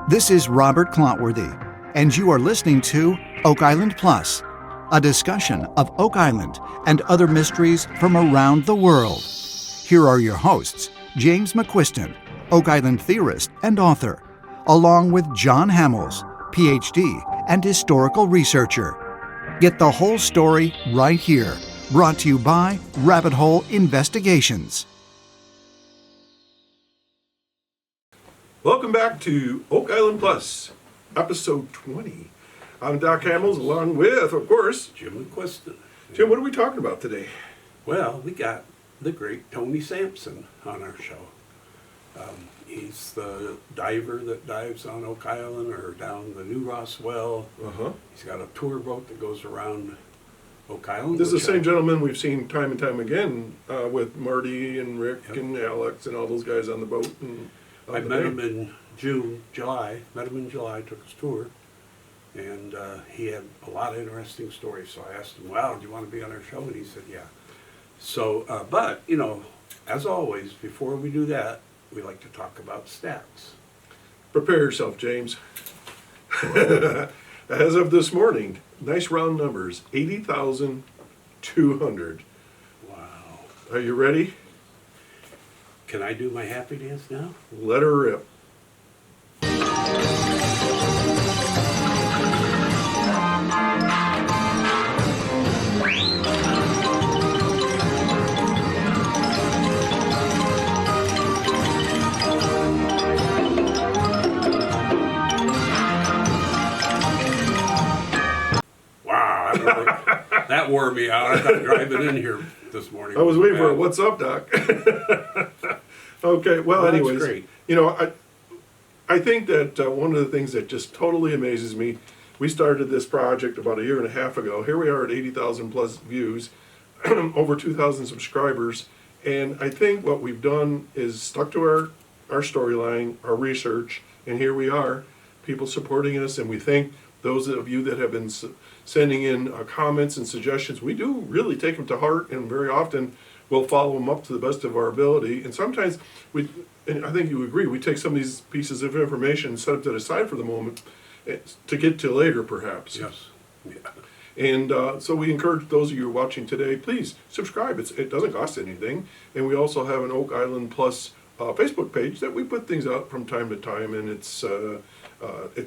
This is Robert Clotworthy, and you are listening to Oak Island Plus, a discussion of Oak Island and other mysteries from around the world. Here are your hosts, James McQuiston, Oak Island theorist and author, along with John Hamels, PhD and historical researcher. Get the whole story right here, brought to you by Rabbit Hole Investigations. Welcome back to Oak Island Plus, episode 20. I'm Doc Hamels, along with, of course, Jim McQuiston. Jim, what are we talking about today? Well, we got the great Tony Samson on our show. He's the diver that dives on Oak Island or down the New Ross Well. He's got a tour boat that goes around Oak Island. This is the same gentleman we've seen time and time again with Marty and Rick and Alex and all those guys on the boat. And I met him in July, took his tour, and he had a lot of interesting stories. So I asked him, well, do you want to be on our show? And he said, yeah. So, but, you know, as always, before we do that, we like to talk about stats. Prepare yourself, James. As of this morning, nice round numbers, 80,200. Wow. Are you ready? Can I do my happy dance now? Let her rip. Wow, that wore me out. I thought driving in here this morning. I was waiting for it. What's up, Doc? Okay, well, anyways, great. You know, I think that one of the things that just totally amazes me, we started this project about a year and a half ago. Here we are at 80,000 plus views, over 2,000 subscribers, and I think what we've done is stuck to our storyline, our research, and here we are, people supporting us, and we thank those of you that have been sending in comments and suggestions. We do really take them to heart, and very often we'll follow them up to the best of our ability. And sometimes and I think you agree, we take some of these pieces of information and set them to the side for the moment to get to later, perhaps. Yes. Yeah. And so we encourage those of you watching today, please subscribe. It doesn't cost anything. And we also have an Oak Island Plus Facebook page that we put things out from time to time, and it's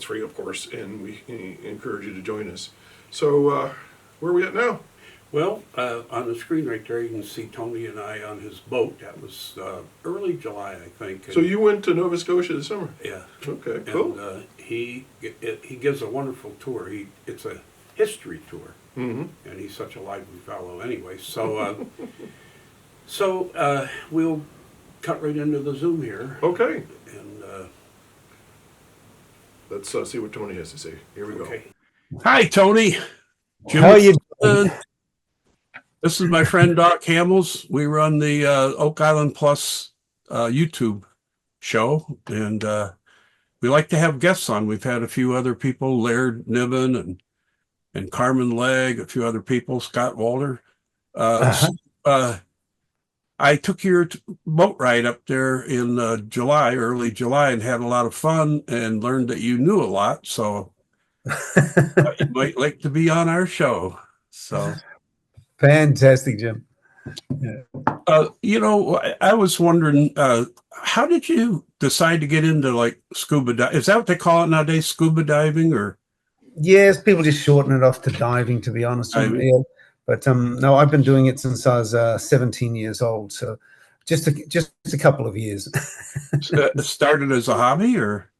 free, of course, and we encourage you to join us. So where are we at now? Well, on the screen right there, you can see Tony and I on his boat. That was early July, I think. So you went to Nova Scotia this summer? Yeah. Okay, cool. And he gives a wonderful tour. It's a history tour, and he's such a lively fellow anyway. So, we'll cut right into the Zoom here. Okay. And let's see what Tony has to say. Here we go. Hi, Tony. Jim, how are you doing? This is my friend Doc Hamels. We run the Oak Island Plus YouTube show, and we like to have guests on. We've had a few other people, Laird Niven and Carmen Legg, a few other people, Scott Walter. I took your boat ride up there in early July, and had a lot of fun and learned that you knew a lot. So you might like to be on our show. So. Fantastic, Jim. Yeah. You know, I was wondering, how did you decide to get into like scuba diving? Is that what they call it nowadays, scuba diving, or? Yes, people just shorten it off to diving, to be honest. Yeah. But no, I've been doing it since I was 17 years old, so just a couple of years. Started as a hobby, or?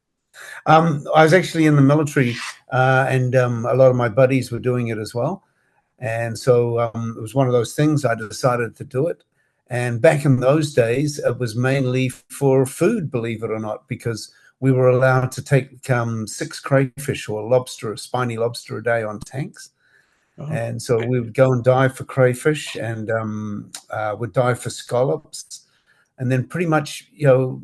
I was actually in the military, and a lot of my buddies were doing it as well. And so it was one of those things. I decided to do it. And back in those days, it was mainly for food, believe it or not, because we were allowed to take 6 crayfish or a spiny lobster a day on tanks. Oh, and so we would go and dive for crayfish, and would dive for scallops. And then pretty much, you know,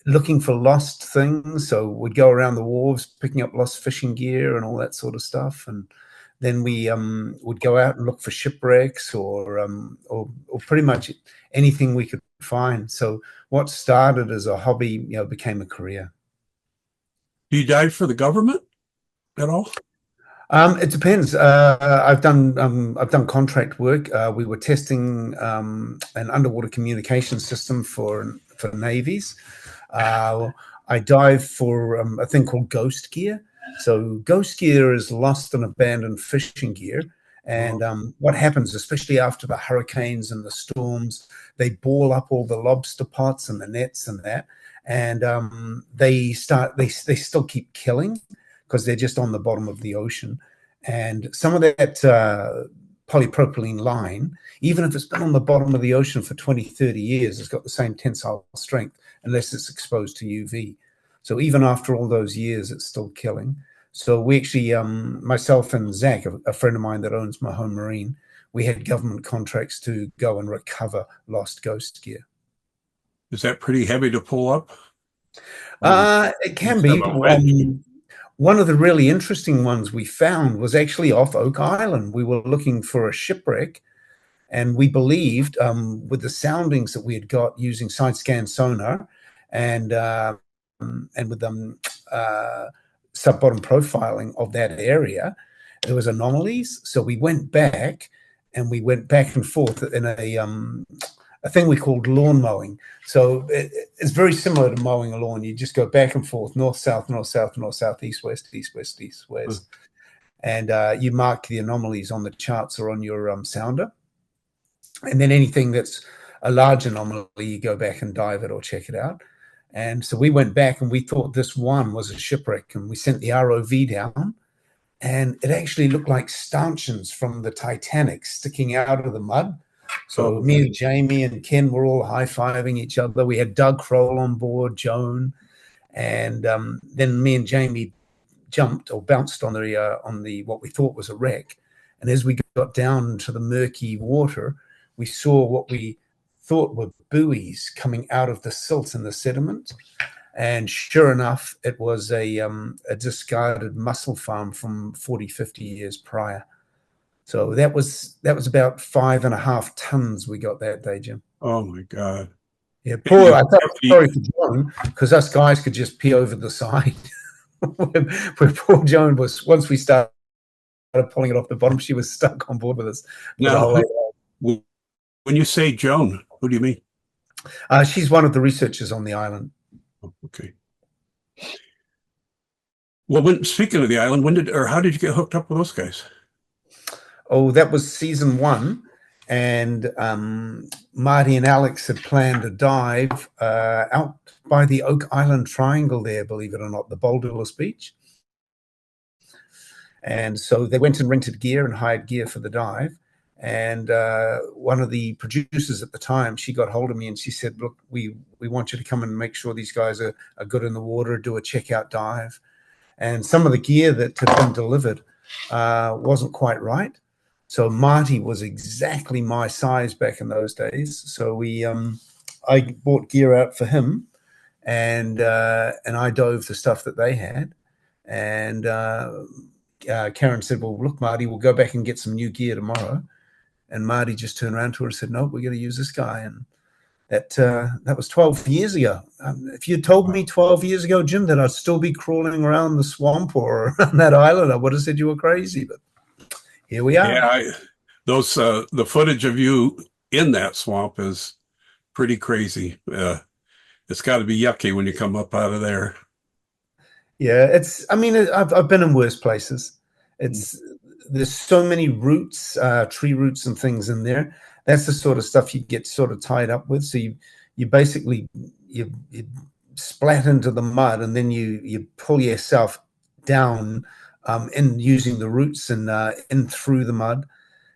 looking for lost things. So we'd go around the wharves, picking up lost fishing gear and all that sort of stuff. And then we would go out and look for shipwrecks or pretty much anything we could find. So what started as a hobby, became a career. Do you dive for the government at all? It depends. I've done contract work. We were testing an underwater communication system for navies. I dive for a thing called ghost gear. So ghost gear is lost and abandoned fishing gear. And what happens, especially after the hurricanes and the storms, they ball up all the lobster pots and the nets and that, and they still keep killing because they're just on the bottom of the ocean. And some of that polypropylene line, even if it's been on the bottom of the ocean for 20, 30 years, it's got the same tensile strength unless it's exposed to UV. So even after all those years, it's still killing. So we actually, myself and Zach, a friend of mine that owns my home marine, we had government contracts to go and recover lost ghost gear. Is that pretty heavy to pull up? It can be. One of the really interesting ones we found was actually off Oak Island. We were looking for a shipwreck, and we believed, with the soundings that we had got using side scan sonar and with sub-bottom profiling of that area, there was anomalies. So we went back and forth in a thing we called lawn mowing. So it's very similar to mowing a lawn. You just go back and forth, north, south, north, south, north, south, east, west, east, west, east, west. And you mark the anomalies on the charts or on your sounder. And then anything that's a large anomaly, you go back and dive it or check it out. And so we went back and we thought this one was a shipwreck, and we sent the ROV down, and it actually looked like stanchions from the Titanic sticking out of the mud. So me and Jamie and Ken were all high-fiving each other. We had Doug Kroll on board, Joan, and then me and Jamie jumped or bounced on the what we thought was a wreck. And as we got down into the murky water, we saw what we thought were buoys coming out of the silt and the sediment. And sure enough, it was a discarded mussel farm from 40, 50 years prior. So that was about 5.5 tons we got that day, Jim. Oh my God. Yeah, poor. I felt sorry for Joan because us guys could just pee over the side. Where poor Joan was, once we started pulling it off the bottom, she was stuck on board with us. Now, when you say Joan, who do you mean? She's one of the researchers on the island. Oh, okay. Well, speaking of the island, how did you get hooked up with those guys? Oh, that was season 1, and Marty and Alex had planned a dive out by the Oak Island Triangle there, believe it or not, the Boulderless Beach. And so they went and rented gear and hired gear for the dive. And one of the producers at the time, she got hold of me and she said, look, we want you to come and make sure these guys are good in the water, do a checkout dive. And some of the gear that had been delivered wasn't quite right. So Marty was exactly my size back in those days. So I bought gear out for him, and I dove the stuff that they had. And Karen said, well, look, Marty, we'll go back and get some new gear tomorrow. And Marty just turned around to her and said, no, we're going to use this guy. And that was 12 years ago. If you told me 12 years ago, Jim, that I'd still be crawling around the swamp or on that island, I would have said you were crazy. But here we are. Yeah, the footage of you in that swamp is pretty crazy. It's got to be yucky when you come up out of there. Yeah, I've been in worse places. There's so many roots, tree roots and things in there. That's the sort of stuff you get sort of tied up with. So you basically you splat into the mud, and then you pull yourself down in using the roots and in through the mud.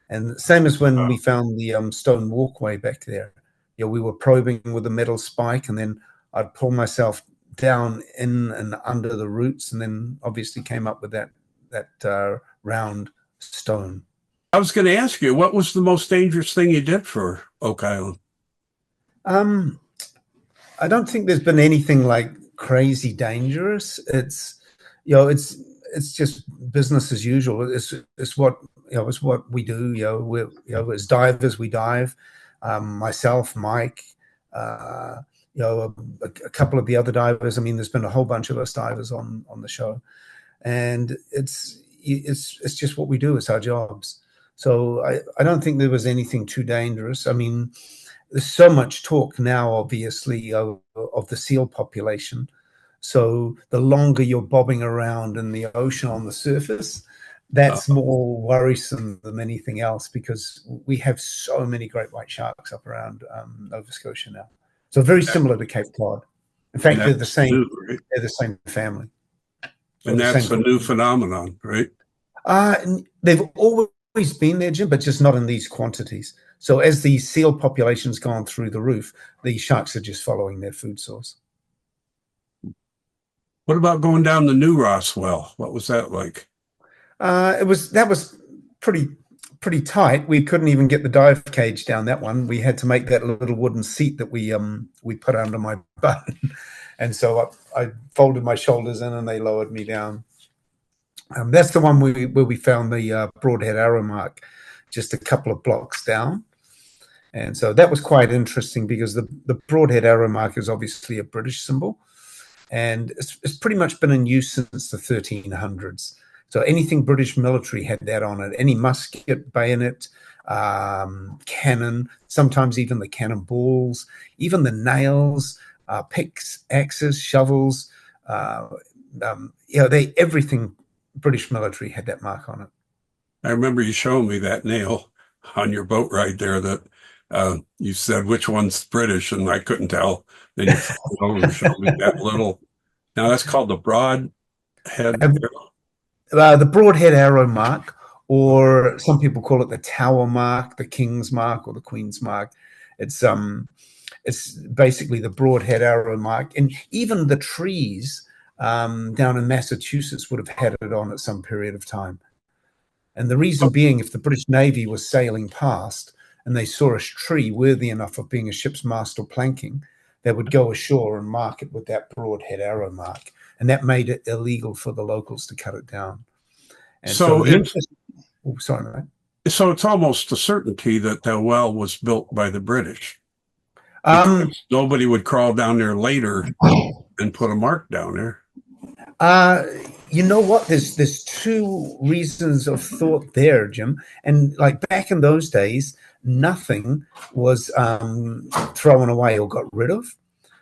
And same as when we found the stone walkway back there. We were probing with a metal spike, and then I'd pull myself down in and under the roots, and then obviously came up with that round stone. I was going to ask you, what was the most dangerous thing you did for Oak Island? I don't think there's been anything like crazy dangerous. It's just business as usual. It's what we do. As divers, we dive. Myself, Mike, a couple of the other divers. I mean, there's been a whole bunch of us divers on the show, and it's just what we do. It's our jobs. So I don't think there was anything too dangerous. I mean, there's so much talk now, obviously, of the seal population. So the longer you're bobbing around in the ocean on the surface, that's more worrisome than anything else, because we have so many great white sharks up around Nova Scotia now. So very similar to Cape Cod. In fact, they're the same. New, right? They're the same family. And that's a new phenomenon, right? They've always been there, Jim, but just not in these quantities. So as the seal population's gone through the roof, the sharks are just following their food source. What about going down the New Ross well? What was that like? That was pretty tight. We couldn't even get the dive cage down that one. We had to make that little wooden seat that we put under my butt, and so I folded my shoulders in and they lowered me down. That's the one where we found the broadhead arrow mark, just a couple of blocks down. And so that was quite interesting, because the broadhead arrow mark is obviously a British symbol, and it's pretty much been in use since the 1300s. So anything British military had that on it, any musket, bayonet, cannon, sometimes even the cannonballs, even the nails, picks, axes, shovels, everything British military had that mark on it. I remember you showing me that nail on your boat ride there that you said which one's British, and I couldn't tell. Then you showed me that little. Now that's called the broadhead arrow. The broadhead arrow mark, or some people call it the Tower mark, the King's mark, or the Queen's mark. It's basically the broadhead arrow mark, and even the trees down in Massachusetts would have had it on at some period of time. And the reason being, if the British Navy was sailing past and they saw a tree worthy enough of being a ship's mast or planking, they would go ashore and mark it with that broadhead arrow mark. And that made it illegal for the locals to cut it down. And so sorry, mate. So it's almost a certainty that the well was built by the British. Nobody would crawl down there later and put a mark down there. You know what? There's two reasons of thought there, Jim. And like back in those days, nothing was thrown away or got rid of.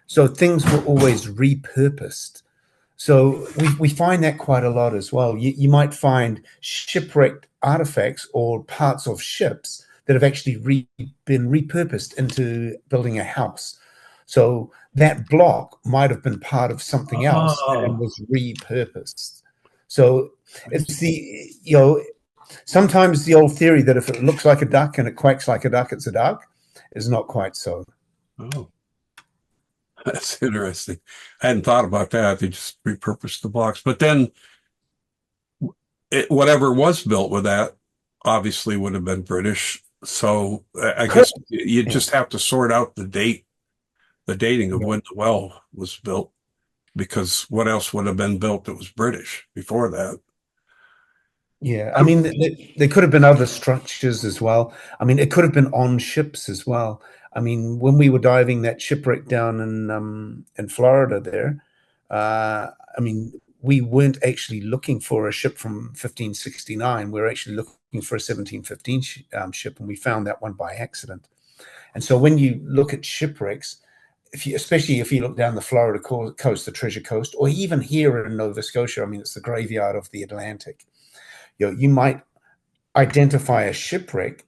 So things were always repurposed. So we find that quite a lot as well. You might find shipwrecked artifacts or parts of ships that have actually been repurposed into building a house. So that block might have been part of something else and was repurposed. So it's sometimes the old theory that if it looks like a duck and it quacks like a duck, it's a duck, is not quite so. Oh, that's interesting. I hadn't thought about that. They just repurposed the blocks. But then whatever was built with that obviously would have been British. So I guess you just have to sort out the dating of when the well was built, because what else would have been built that was British before that? Yeah, I mean, there could have been other structures as well. I mean, it could have been on ships as well. I mean, when we were diving that shipwreck down in Florida there, I mean, we weren't actually looking for a ship from 1569. We were actually looking for a 1715 ship, and we found that one by accident. And so when you look at shipwrecks, especially if you look down the Florida coast, the Treasure Coast, or even here in Nova Scotia, I mean, it's the graveyard of the Atlantic. You might identify a shipwreck,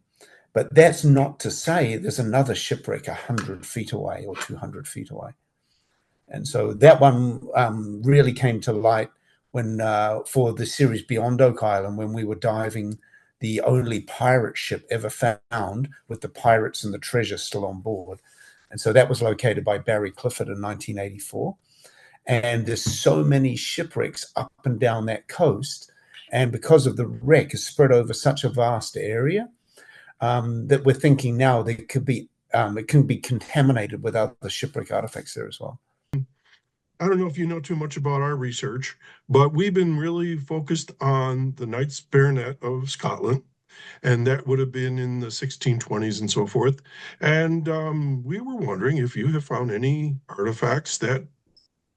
but that's not to say there's another shipwreck 100 feet away or 200 feet away. And so that one really came to light when for the series Beyond Oak Island, when we were diving the only pirate ship ever found with the pirates and the treasure still on board. And so that was located by Barry Clifford in 1984. And there's so many shipwrecks up and down that coast. And because of the wreck is spread over such a vast area, that we're thinking now that it can be contaminated with other shipwreck artifacts there as well. I don't know if you know too much about our research, but we've been really focused on the Knight's Baronet of Scotland. and that would have been in the 1620s and so forth. And we were wondering if you have found any artifacts that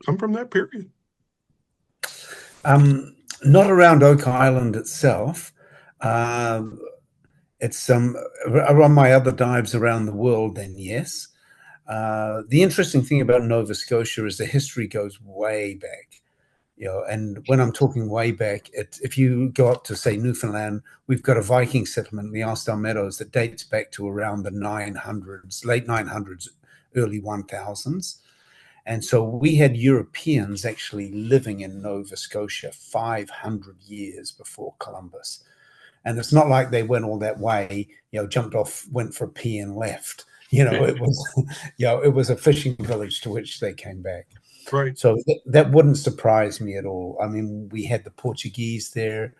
come from that period. Not around Oak Island itself. It's around my other dives around the world, then yes. The interesting thing about Nova Scotia is the history goes way back. And when I'm talking way back, if you go up to, say, Newfoundland, we've got a Viking settlement in the Arstow Meadows that dates back to around the 900s, late 900s, early 1000s. And so we had Europeans actually living in Nova Scotia 500 years before Columbus. And it's not like they went all that way, jumped off, went for a pee and left. It was, it was a fishing village to which they came back. Right. So that wouldn't surprise me at all. I mean, we had the Portuguese there.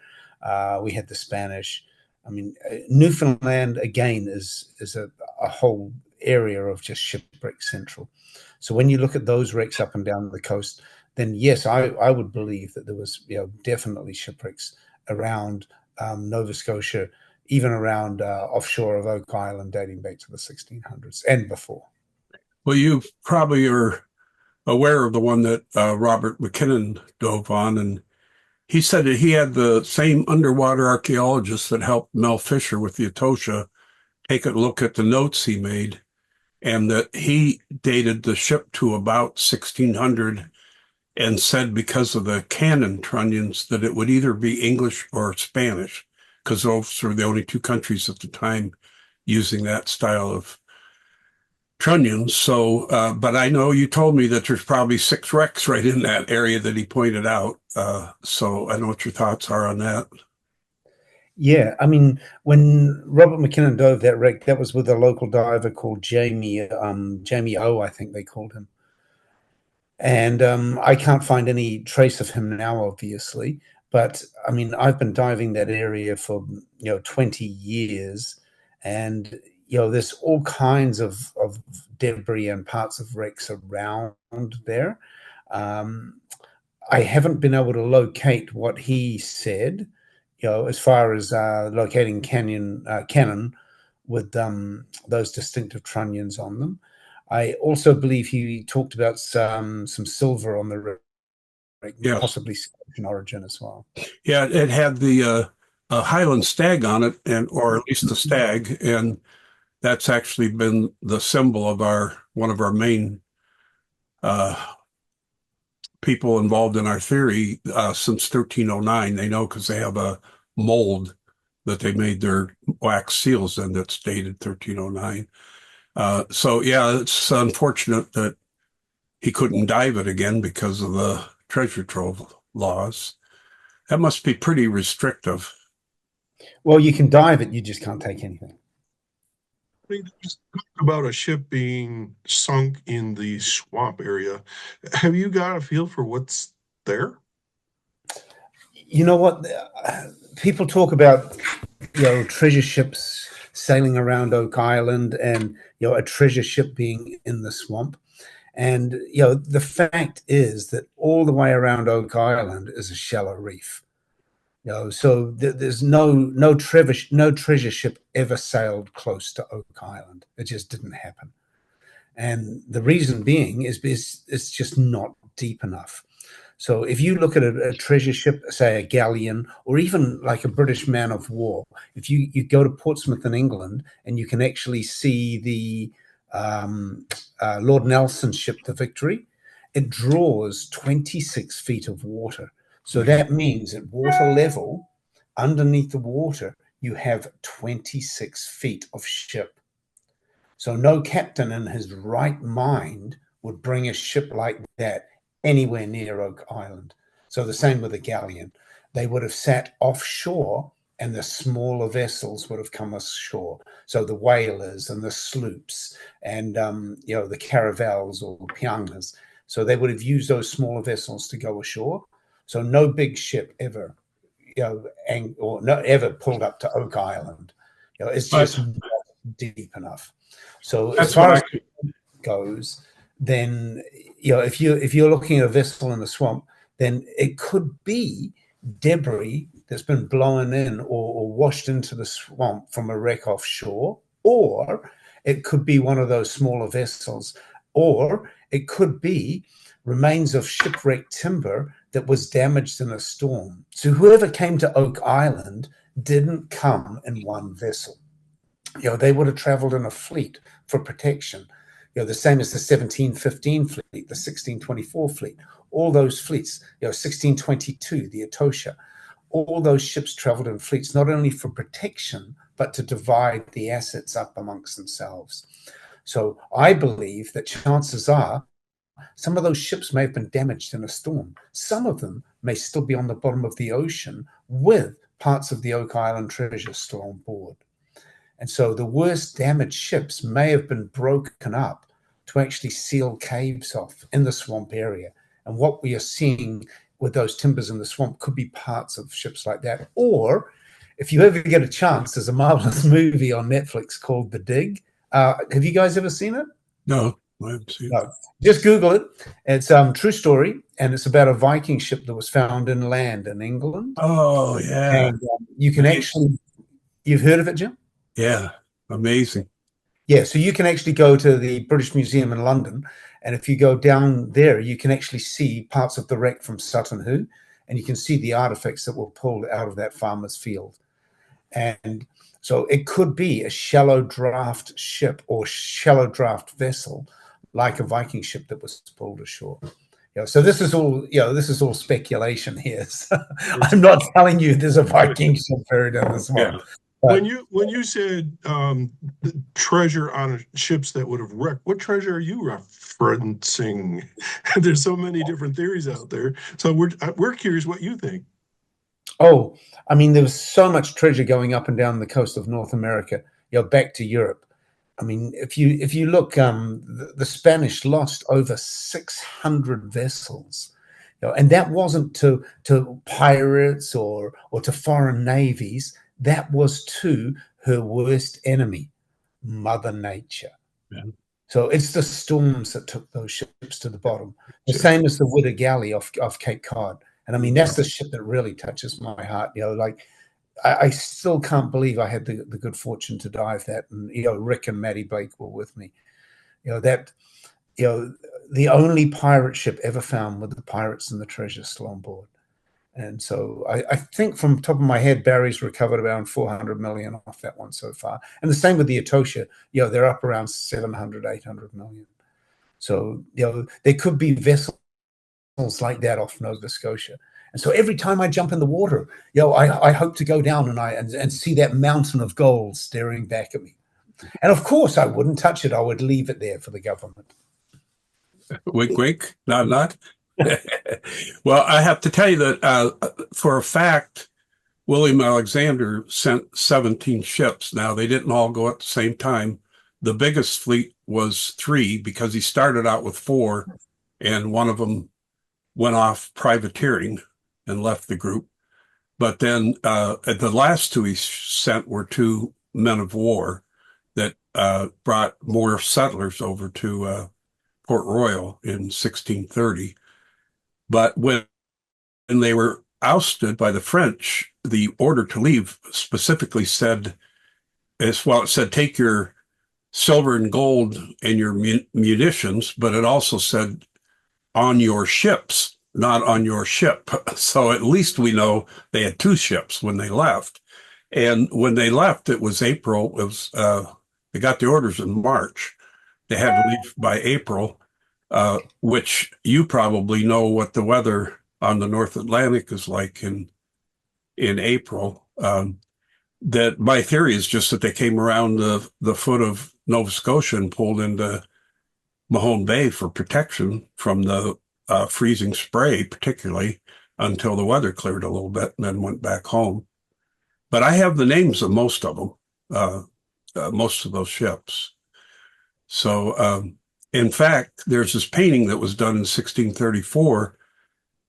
We had the Spanish. I mean, Newfoundland, again, is a whole area of just shipwreck central. So when you look at those wrecks up and down the coast, then yes, I would believe that there was definitely shipwrecks around Nova Scotia, even around offshore of Oak Island, dating back to the 1600s and before. Well, you probably are aware of the one that Robert McKinnon dove on, and he said that he had the same underwater archaeologist that helped Mel Fisher with the Etosha take a look at the notes he made, and that he dated the ship to about 1600 and said because of the cannon trunnions that it would either be English or Spanish, because those were the only two countries at the time using that style of trunnions. So, but I know you told me that there's probably 6 wrecks right in that area that he pointed out. So I know what your thoughts are on that. Yeah, I mean, when Robert McKinnon dove that wreck, that was with a local diver called Jamie O, I think they called him. And I can't find any trace of him now, obviously. But I mean, I've been diving that area for 20 years, and there's all kinds of debris and parts of wrecks around there. I haven't been able to locate what he said, as far as locating cannon with those distinctive trunnions on them. I also believe he talked about some silver on the wreck, Yes. possibly Scottish origin as well. Yeah, it had the Highland stag on it, or at least the stag, and that's actually been the symbol of one of our main people involved in our theory since 1309. They know because they have a mold that they made their wax seals in that's dated 1309. So yeah, it's unfortunate that he couldn't dive it again because of the treasure trove laws. That must be pretty restrictive. Well, you can dive it, you just can't take anything. There's talk about a ship being sunk in the swamp area. Have you got a feel for what's there? You know what? People talk about, treasure ships sailing around Oak Island and, a treasure ship being in the swamp. And, the fact is that all the way around Oak Island is a shallow reef. So there's no treasure ship ever sailed close to Oak Island. It just didn't happen. And the reason being is it's just not deep enough. So if you look at a treasure ship, say a galleon, or even like a British man of war, if you go to Portsmouth in England and you can actually see the Lord Nelson's ship, the Victory, it draws 26 feet of water. So that means at water level, underneath the water, you have 26 feet of ship. So no captain in his right mind would bring a ship like that anywhere near Oak Island. So the same with a galleon. They would have sat offshore and the smaller vessels would have come ashore. So the whalers and the sloops and, the caravels or piangas. So they would have used those smaller vessels to go ashore. So no big ship ever, ever pulled up to Oak Island. It's just not deep enough. So as far as it goes, then if you're looking at a vessel in the swamp, then it could be debris that's been blown in or washed into the swamp from a wreck offshore, or it could be one of those smaller vessels, or it could be remains of shipwrecked timber that was damaged in a storm. So whoever came to Oak Island didn't come in one vessel. They would have traveled in a fleet for protection. The same as the 1715 fleet, the 1624 fleet, all those fleets, 1622, the Etosha, all those ships traveled in fleets, not only for protection, but to divide the assets up amongst themselves. So I believe that chances are some of those ships may have been damaged in a storm. Some of them may still be on the bottom of the ocean with parts of the Oak Island treasure still on board. And so the worst damaged ships may have been broken up to actually seal caves off in the swamp area. And what we are seeing with those timbers in the swamp could be parts of ships like that. Or if you ever get a chance, there's a marvelous movie on Netflix called The Dig. Have you guys ever seen it? No, I haven't seen it. No. Just Google it. It's a true story, and it's about a Viking ship that was found inland in England. Oh, yeah. And you can actually, you've heard of it, Jim? Yeah, amazing. Yeah, so you can actually go to the British Museum in London, and if you go down there, you can actually see parts of the wreck from Sutton Hoo, and you can see the artifacts that were pulled out of that farmer's field. And so it could be a shallow draft ship or shallow draft vessel, like a Viking ship that was pulled ashore. So this is all speculation here. So I'm not telling you there's a Viking ship buried in this one. Yeah. When you said the treasure on ships that would have wrecked, what treasure are you referencing? There's so many different theories out there. So we're curious what you think. Oh, I mean, there was so much treasure going up and down the coast of North America, back to Europe. I mean, if you look, the Spanish lost over 600 vessels, and that wasn't to pirates or to foreign navies. That was to her worst enemy, Mother Nature. Yeah. So it's the storms that took those ships to the bottom. The same as the Widow Galley off Cape Cod. And I mean, that's the ship that really touches my heart. I still can't believe I had the good fortune to dive that. And, Rick and Maddie Blake were with me. The only pirate ship ever found with the pirates and the treasure still on board. And so I think from the top of my head, Barry's recovered around 400 million off that one so far. And the same with the Etosha, they're up around 700, 800 million. So, there could be vessels like that off Nova Scotia. And so every time I jump in the water, I hope to go down and see that mountain of gold staring back at me. And of course, I wouldn't touch it. I would leave it there for the government. Wink, wink, nod, nod. Well, I have to tell you that for a fact, William Alexander sent 17 ships. Now, they didn't all go at the same time. The biggest fleet was 3 because he started out with 4, and one of them went off privateering and left the group. But then the last 2 he sent were 2 men of war that brought more settlers over to Port Royal in 1630. But when they were ousted by the French, the order to leave specifically said, it said, take your silver and gold and your munitions, but it also said on your ships, not on your ship. So at least we know they had 2 ships when they left. And when they left, it was April. It was, they got the orders in March. They had to leave by April. Which you probably know what the weather on the North Atlantic is like in April. That my theory is just that they came around the foot of Nova Scotia and pulled into Mahone Bay for protection from the freezing spray, particularly until the weather cleared a little bit and then went back home. But I have the names of most of them, most of those ships. So, in fact, there's this painting that was done in 1634,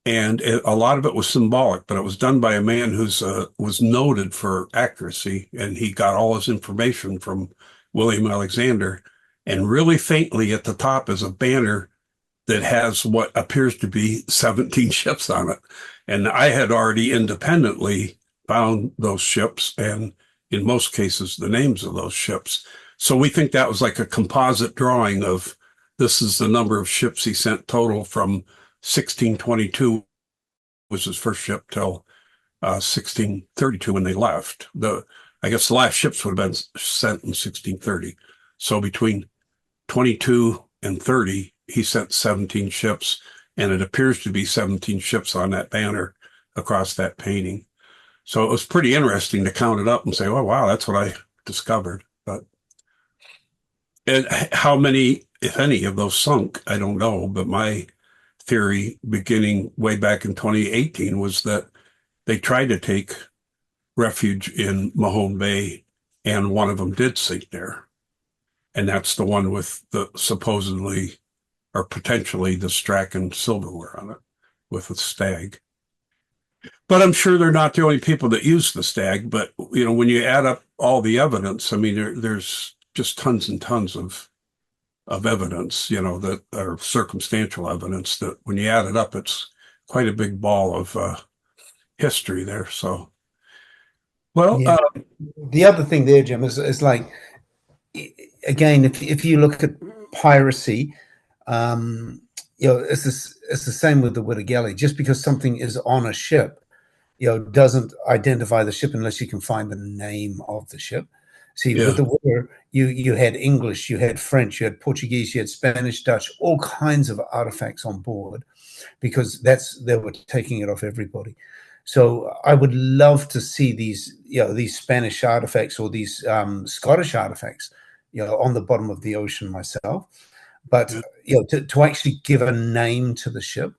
and a lot of it was symbolic, but it was done by a man who's was noted for accuracy, and he got all his information from William Alexander. And really faintly at the top is a banner that has what appears to be 17 ships on it. And I had already independently found those ships and in most cases the names of those ships. So we think that was like a composite drawing of this is the number of ships he sent total from 1622 was his first ship till 1632 when they left. I guess the last ships would have been sent in 1630. So between 22 and 30, he sent 17 ships, and it appears to be 17 ships on that banner across that painting. So it was pretty interesting to count it up and say, oh, wow, that's what I discovered. But how many, if any, of those sunk, I don't know. But my theory beginning way back in 2018 was that they tried to take refuge in Mahone Bay, and one of them did sink there. And that's the one with the supposedly or potentially the Strachan silverware on it with a stag. But I'm sure they're not the only people that use the stag. But, you know, when you add up all the evidence, I mean, there's just tons and tons of evidence, you know, that are circumstantial evidence that when you add it up, it's quite a big ball of history there. So, well, Yeah. The other thing there, Jim, is like, again, if you look at piracy, you know, it's the same with the Wittigelli. Just because something is on a ship, you know, doesn't identify the ship unless you can find the name of the ship. See, with the Witter, you had English, you had French, you had Portuguese, you had Spanish, Dutch, all kinds of artifacts on board, because they were taking it off everybody. So I would love to see these, you know, these Spanish artifacts or these Scottish artifacts, you know, on the bottom of the ocean myself. But, you know, to actually give a name to the ship,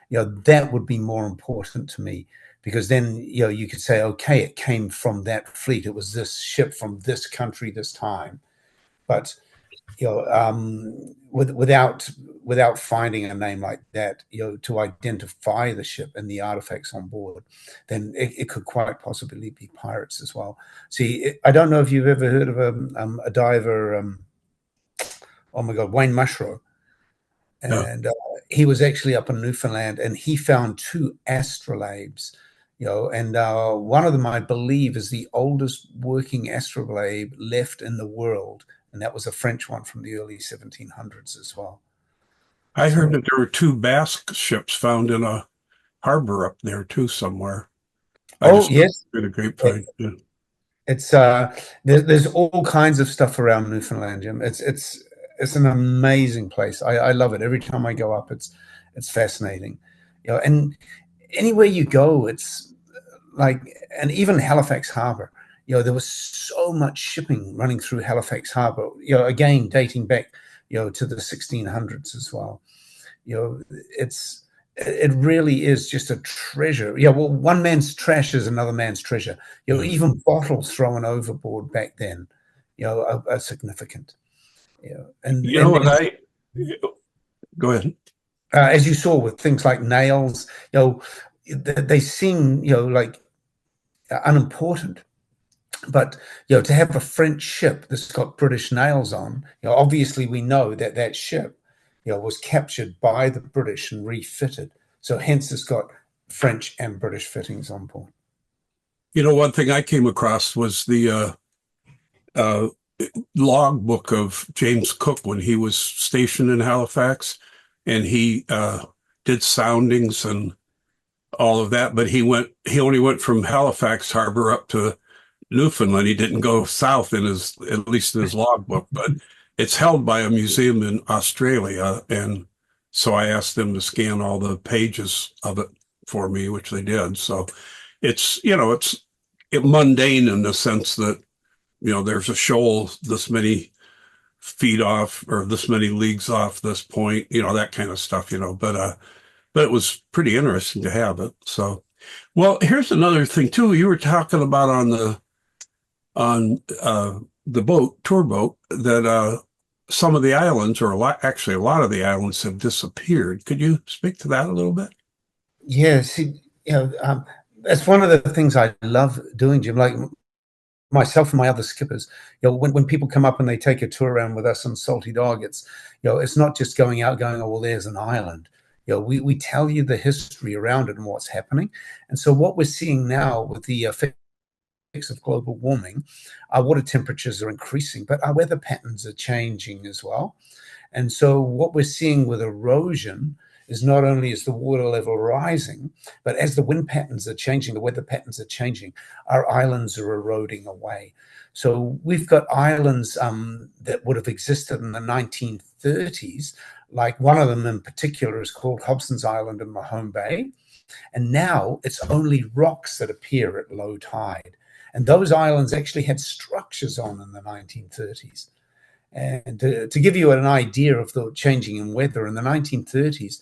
you know, that would be more important to me, because then, you know, you could say, okay, it came from that fleet. It was this ship from this country, this time. But, you know, without finding a name like that, you know, to identify the ship and the artifacts on board, then it could quite possibly be pirates as well. See, I don't know if you've ever heard of a diver, oh my God, Wayne Mushrow. And he was actually up in Newfoundland, and he found 2 astrolabes, you know, and one of them, I believe, is the oldest working astrolabe left in the world. And that was a French one from the early 1700s as well. I heard that there were 2 Basque ships found in a harbor up there too somewhere. Yes. Heard a grapevine. Yeah. It's there's all kinds of stuff around Newfoundland, Jim. It's an amazing place. I love it. Every time I go up, it's fascinating. You know, and anywhere you go, it's like, and even Halifax Harbor, you know, there was so much shipping running through Halifax Harbor, you know, again, dating back, you know, to the 1600s as well. You know, it really is just a treasure. Yeah, well, one man's trash is another man's treasure. You know, even bottles thrown overboard back then, you know, are significant. You know, and you know, go ahead. As you saw with things like nails, you know, they seem, you know, like unimportant. But, you know, to have a French ship that's got British nails on, you know, obviously we know that that ship, you know, was captured by the British and refitted. So hence it's got French and British fittings on board. You know, one thing I came across was the logbook of James Cook when he was stationed in Halifax, and he did soundings and all of that. But he only went from Halifax Harbor up to Newfoundland. He didn't go south at least in his logbook, but it's held by a museum in Australia. And so I asked them to scan all the pages of it for me, which they did. So it's, you know, it's mundane in the sense that, you know, there's a shoal this many feet off or this many leagues off this point, you know, that kind of stuff, you know, but it was pretty interesting to have it. So, well, here's another thing too. You were talking about on the tour boat, that some of the islands, or actually a lot of the islands, have disappeared. Could you speak to that a little bit? Yeah, see, you know, that's one of the things I love doing, Jim. Like myself and my other skippers, when people come up and they take a tour around with us on Salty Dog, it's not just going out going, oh, well, there's an island. We tell you the history around it and what's happening. And so what we're seeing now with the effects of global warming, our water temperatures are increasing, but our weather patterns are changing as well. And so what we're seeing with erosion is not only is the water level rising, but as the wind patterns are changing, the weather patterns are changing, our islands are eroding away. So we've got islands that would have existed in the 1930s, like one of them in particular is called Hobson's Island in Mahone Bay. And now it's only rocks that appear at low tide. And those islands actually had structures on in the 1930s. And to give you an idea of the changing in weather, in the 1930s,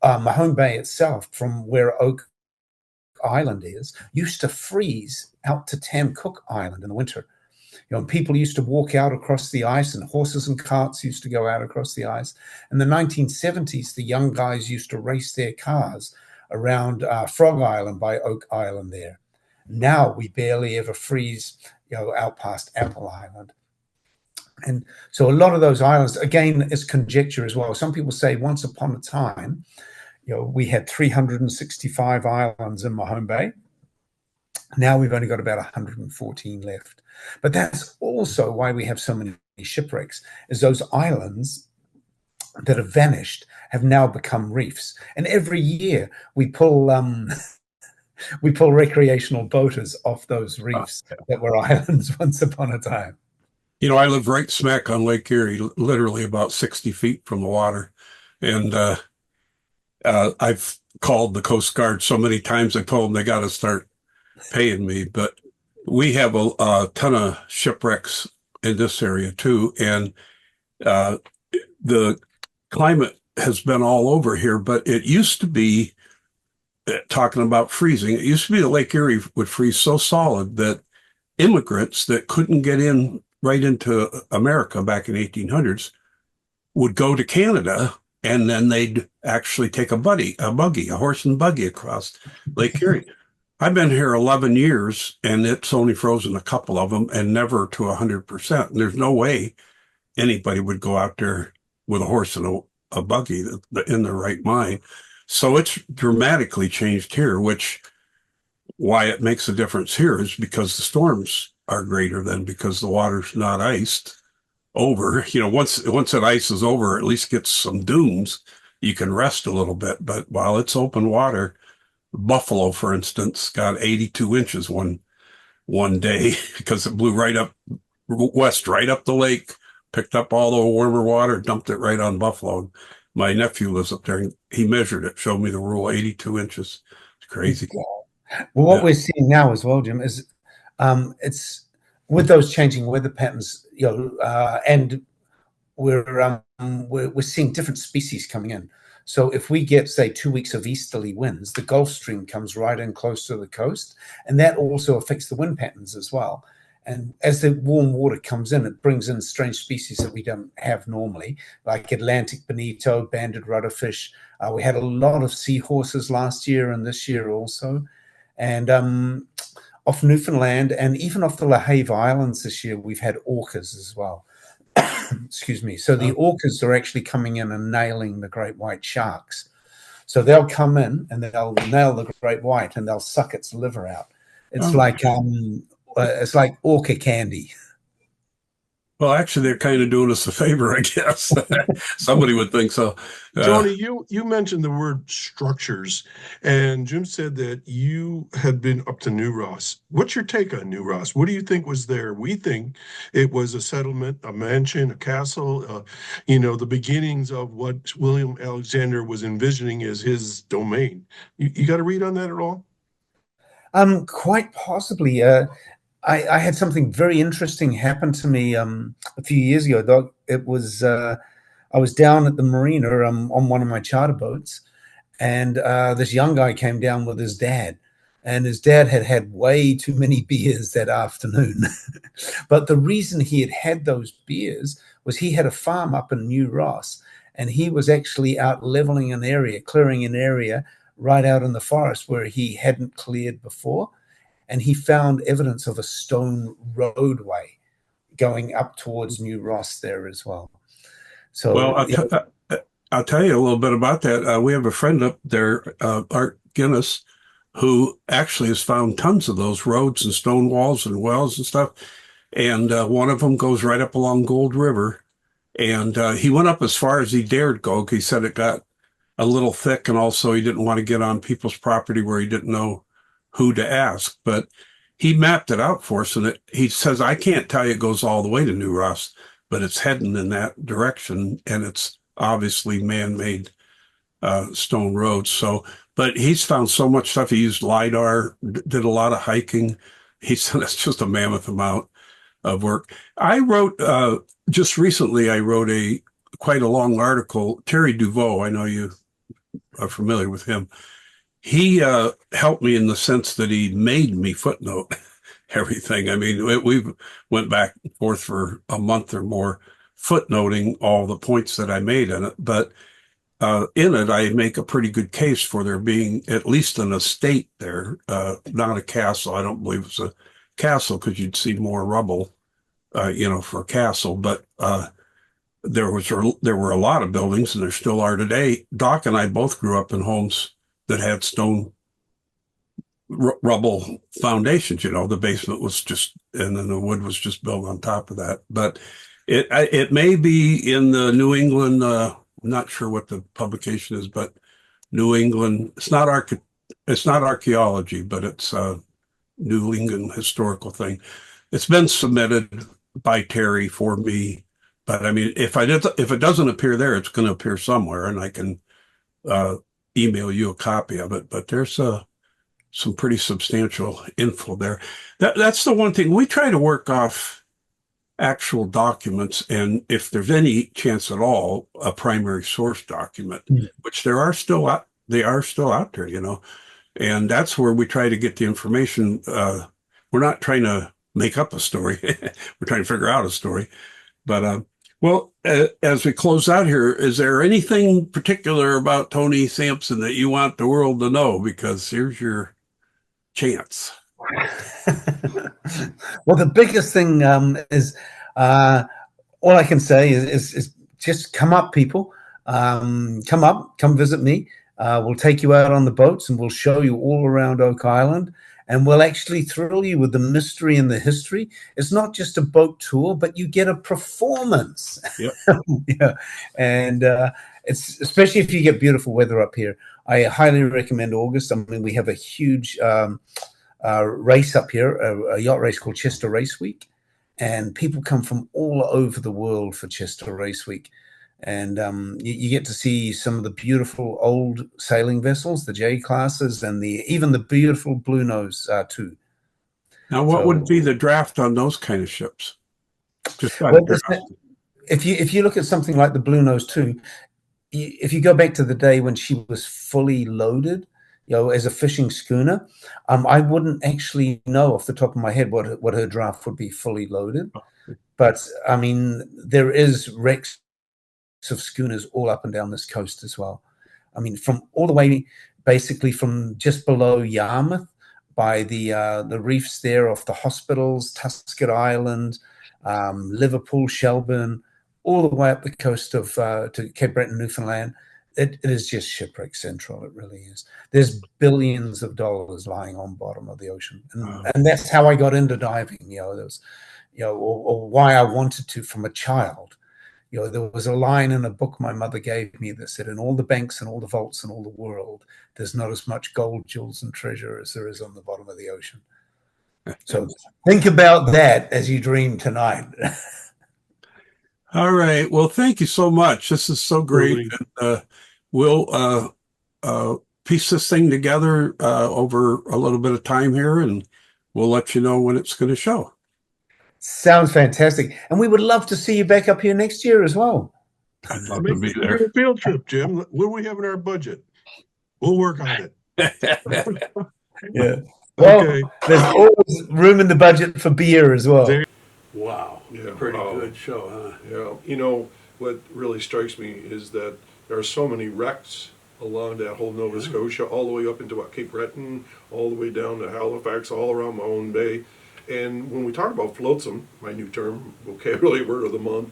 Mahone Bay itself, from where Oak Island is, used to freeze out to Tam Cook Island in the winter. And people used to walk out across the ice, and horses and carts used to go out across the ice. In the 1970s, the young guys used to race their cars around Frog Island by Oak Island there. Now we barely ever freeze, out past Apple Island. And so a lot of those islands, again, is conjecture as well. Some people say once upon a time, we had 365 islands in Mahone Bay. Now we've only got about 114 left. But that's also why we have so many shipwrecks, is those islands that have vanished have now become reefs. And every year we pull recreational boaters off those reefs that were islands once upon a time. I live right smack on Lake Erie, literally about 60 feet from the water. And I've called the Coast Guard so many times, I told them they got to start paying me. But we have a ton of shipwrecks in this area too. And the climate has been all over here, but it used to be, talking about freezing, it used to be that Lake Erie would freeze so solid that immigrants that couldn't get in right into America back in 1800s would go to Canada, and then they'd actually take a buggy, a horse and buggy across Lake Erie. I've been here 11 years, and it's only frozen a couple of them, and never to 100%. And there's no way anybody would go out there with a horse and a buggy in their right mind. So it's dramatically changed here, which why it makes a difference here is because the storms are greater than, because the water's not iced over. Once it ices over, at least gets some dunes, you can rest a little bit. But while it's open water, Buffalo, for instance, got 82 inches one day because it blew right up west, right up the lake, picked up all the warmer water, dumped it right on Buffalo. My nephew lives up there, and he measured it, showed me the rule, 82 inches. It's crazy. Well, what we're seeing now as well, Jim, is it's with those changing weather patterns, and we're seeing different species coming in. So if we get, say, 2 weeks of easterly winds, the Gulf Stream comes right in close to the coast, and that also affects the wind patterns as well. And as the warm water comes in, it brings in strange species that we don't have normally, like Atlantic bonito, banded rudderfish. We had a lot of seahorses last year and this year also. And off Newfoundland and even off the La Have Islands this year, we've had orcas as well. Excuse me. So the orcas are actually coming in and nailing the great white sharks. So they'll come in and they'll nail the great white and they'll suck its liver out. It's it's like orca candy. Well, actually, they're kind of doing us a favor, I guess. Somebody would think so. Tony, you mentioned the word structures, and Jim said that you had been up to New Ross. What's your take on New Ross? What do you think was there? We think it was a settlement, a mansion, a castle, the beginnings of what William Alexander was envisioning as his domain. You got to read on that at all? Quite possibly. I had something very interesting happen to me a few years ago, Doc. It was I was down at the marina on one of my charter boats, and this young guy came down with his dad, and his dad had had way too many beers that afternoon. But the reason he had had those beers was he had a farm up in New Ross, and he was actually out leveling clearing an area right out in the forest where he hadn't cleared before. and he found evidence of a stone roadway going up towards New Ross there as well. So, Well, I'll tell you a little bit about that. We have a friend up there, Art Guinness, who actually has found tons of those roads and stone walls and wells and stuff. And one of them goes right up along Gold River. And he went up as far as he dared go. He said it got a little thick, and also he didn't want to get on people's property where he didn't know who to ask. But he mapped it out for us, and he says, I can't tell you it goes all the way to New Ross, but it's heading in that direction, and it's obviously man-made stone roads. So, but he's found so much stuff. He used LiDAR, did a lot of hiking. He said it's just a mammoth amount of work. I wrote, just recently, I wrote quite a long article. Terry Duveau, I know you are familiar with him. He helped me in the sense that he made me footnote everything. I mean, we went back and forth for a month or more footnoting all the points that I made in it. But in it, I make a pretty good case for there being at least an estate there, not a castle. I don't believe it's a castle because you'd see more rubble, for a castle. But there were a lot of buildings, and there still are today. Doc and I both grew up in homes that had stone rubble foundations. The basement was just, and then the wood was just built on top of that. But it may be in the New England. I'm not sure what the publication is, but New England. It's not archaeology, but it's a New England historical thing. It's been submitted by Terry for me. But I mean, if it doesn't appear there, it's going to appear somewhere, and I can email you a copy of it. But there's some pretty substantial info there. That's the one thing we try to work off actual documents, and if there's any chance at all, a primary source document, which they are still out there, and that's where we try to get the information. We're not trying to make up a story; we're trying to figure out a story. But well, as we close out here, is there anything particular about Tony Samson that you want the world to know? Because here's your chance. Well, the biggest thing is all I can say is just come up, people. Come visit me. We'll take you out on the boats, and we'll show you all around Oak Island. And we'll actually thrill you with the mystery and the history. It's not just a boat tour, but you get a performance. Yep. Yeah. And it's especially if you get beautiful weather up here. I highly recommend August. I mean, we have a huge race up here, a yacht race called Chester Race Week. And people come from all over the world for Chester Race Week. And you get to see some of the beautiful old sailing vessels, the J classes, and even the beautiful Blue Nose too. Now, what would be the draft on those kind of ships? Just if you look at something like the Blue Nose 2, if you go back to the day when she was fully loaded, as a fishing schooner, I wouldn't actually know off the top of my head what her draft would be fully loaded. But I mean, there is wrecks of schooners all up and down this coast as well. I mean, from all the way, basically from just below Yarmouth, by the reefs there off the hospitals, Tusket Island, Liverpool, Shelburne, all the way up the coast of to Cape Breton, Newfoundland. It is just shipwreck central. It really is. There's billions of dollars lying on bottom of the ocean, and that's how I got into diving. There was, or why I wanted to from a child. There was a line in a book my mother gave me that said, in all the banks and all the vaults in all the world, there's not as much gold, jewels, and treasure as there is on the bottom of the ocean. So think about that as you dream tonight. All right. Well, thank you so much. This is so great. And, we'll piece this thing together over a little bit of time here, and we'll let you know when it's going to show. Sounds fantastic. And we would love to see you back up here next year as well. I'd love to be there. A field trip, Jim. What do we have in our budget? We'll work on it. Yeah. Well, okay. There's always room in the budget for beer as well. Wow. Yeah. Pretty good show, huh? Yeah. What really strikes me is that there are so many wrecks along that whole Nova Scotia, all the way up into Cape Breton, all the way down to Halifax, all around Mahone Bay. And when we talk about flotsam, my new term, vocabulary word of the month,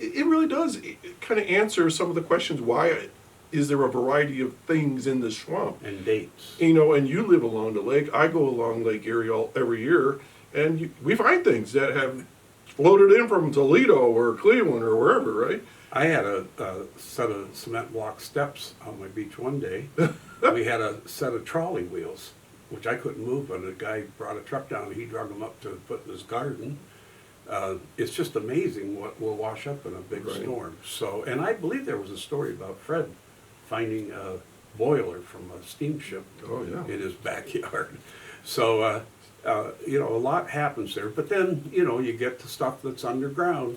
it really does kind of answer some of the questions. Why is there a variety of things in the swamp? And dates. You know, and you live along the lake. I go along Lake Erie every year, and we find things that have floated in from Toledo or Cleveland or wherever, right? I had a set of cement block steps on my beach one day. We had a set of trolley wheels, which I couldn't move, but a guy brought a truck down and he drug them up to put in his garden. It's just amazing what will wash up in a big storm. So, and I believe there was a story about Fred finding a boiler from a steamship in his backyard. So, you know, a lot happens there. But then, you know, you get the stuff that's underground,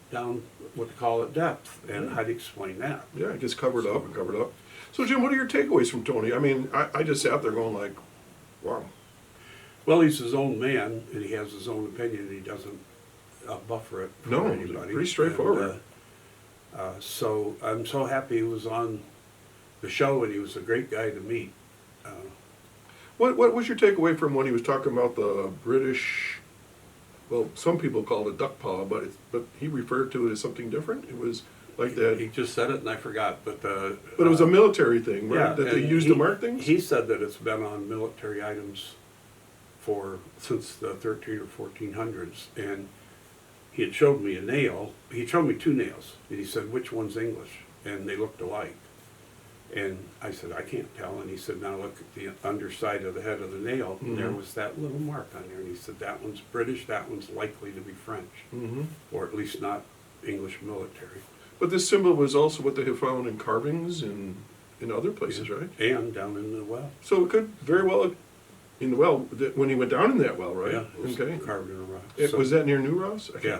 down what they call it depth. And how do you explain that? Yeah, it gets covered up and covered up. So, Jim, what are your takeaways from Tony? I mean, I just sat there going like, wow. Well, he's his own man, and he has his own opinion, and he doesn't buffer it for anybody. Pretty straightforward. And, so I'm so happy he was on the show, and he was a great guy to meet. What was your takeaway from when he was talking about the British? Well, some people call it duck paw, but he referred to it as something different. It was like that. He just said it, and I forgot. But it was a military thing, right? Yeah, that they used to mark things. He said that it's been on military items since the 13 or 1400s, and he had showed me a nail. He showed me two nails, and he said, "Which one's English?" And they looked alike. And I said, "I can't tell." And he said, "Now look at the underside of the head of the nail." And there was that little mark on there. And he said, "That one's British, that one's likely to be French, or at least not English military." But this symbol was also what they have found in carvings in other places, right? And down in the well. So it could very well, in the well, when he went down in that well, right? Yeah, it was okay. carved in a rock. Was that near New Ross? Yeah.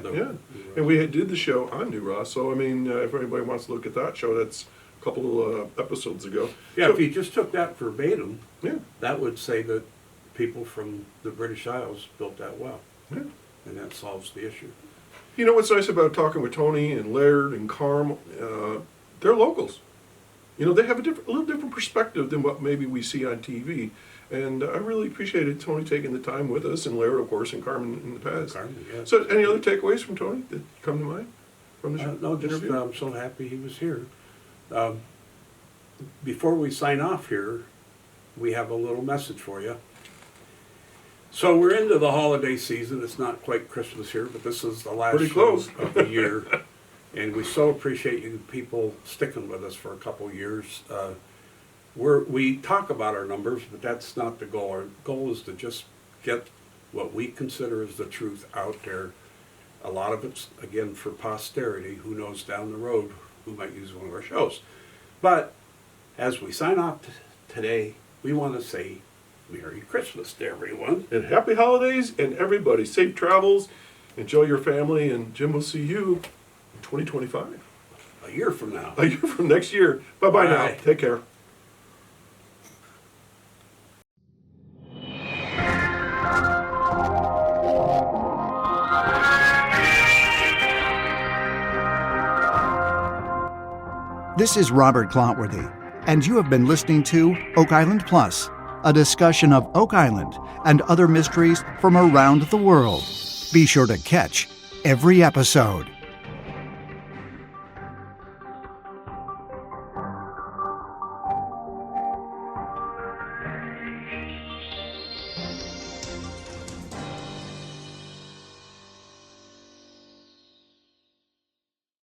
And we did the show on New Ross, so I mean, if anybody wants to look at that show, that's a couple of episodes ago. Yeah, so, if you just took that verbatim, yeah, that would say that people from the British Isles built that well. Yeah. And that solves the issue. You know what's nice about talking with Tony and Laird and Carm? They're locals. You know, they have a little different perspective than what maybe we see on TV. And I really appreciated Tony taking the time with us, and Laird, of course, and Carmen in the past. Carmen, yeah. So, any other takeaways from Tony that come to mind from the No, just interview? I'm so happy he was here. Before we sign off here, we have a little message for you. So we're into the holiday season. It's not quite Christmas here, but this is the last Pretty show close. of the year. And we so appreciate you people sticking with us for a couple of years. We talk about our numbers, but that's not the goal. Our goal is to just get what we consider as the truth out there. A lot of it's, again, for posterity. Who knows down the road who might use one of our shows. But as we sign off today, we want to say Merry Christmas to everyone. And happy holidays, and everybody, safe travels. Enjoy your family, and Jim will see you in 2025. A year from now. A year from next year. Bye-bye now. Bye. Take care. This is Robert Clotworthy, and you have been listening to Oak Island Plus, a discussion of Oak Island and other mysteries from around the world. Be sure to catch every episode.